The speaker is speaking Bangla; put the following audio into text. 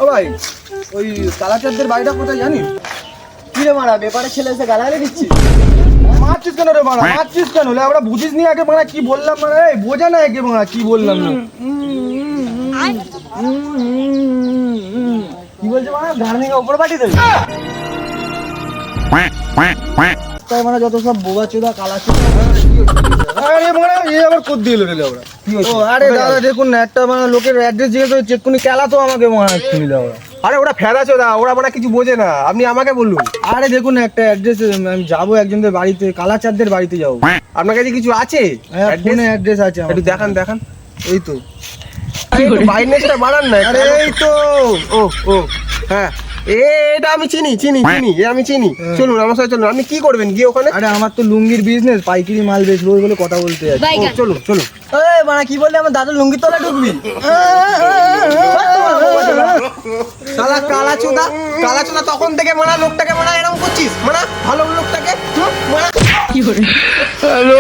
ও ভাই, ওই কালাচাঁদের বাড়িটা কোথায় জানিস? কি রে মারা, ব্যাপারে ছেলে এসে গালাগালি দিচ্ছি। মারছিস কেন রে মারা? মারছিস কেন? আমরা বুঝিস নি আগে মারা কি বললাম মারা? এই বোঝা না আগে মারা কি বললাম না। কি বলছে মারা? গান ভেঙে ওপর পাঠিয়ে দেবে। তাই মানে যত সব বোবা চোদা কালা চোদা। আরে মারা এ আবার কোদ দিল রে ওরা। ও আরে দাদা দেখুন না, একটা মানে লোকের অ্যাড্রেস জিজ্ঞেস করে চেক করে কেলা তো আমাকে মারা শুনি দাও। আরে ওরা ফেরা চোদা, ওরা মানে কিছু বোঝে না, আপনি আমাকে বলুন। আরে দেখুন না, একটা অ্যাড্রেস আমি যাবো একজনদের বাড়িতে, কালাচাঁদের বাড়িতে যাবো। আপনার কাছে কিছু আছে? হ্যাঁ ফোনে অ্যাড্রেস আছে আমার। একটু দেখান দেখান। এই তো। বাইনেসটা বাড়ান না। আরে এই তো। ও ও হ্যাঁ, এটা আমি চিনি চিনি চিনি, এ আমি চিনি। চলুন আমার সাথে চলুন। আপনি কি করবেন গিয়ে ওখানে? আরে আমার তো লুঙ্গির বিজনেস, পাইকারি মাল বেচবো বলে কথা বলতে যাচ্ছি। ও, চলুন চলুন। এই মারা কি বললি? আমার দাদুর লুঙ্গির তলায় ঢুকবি? শালা কালা চোদা, কালা চোদা তখন থেকে মারা লোকটাকে মারা এরকম করছিস মারা, ভালো লোকটাকে মারা। হ্যালো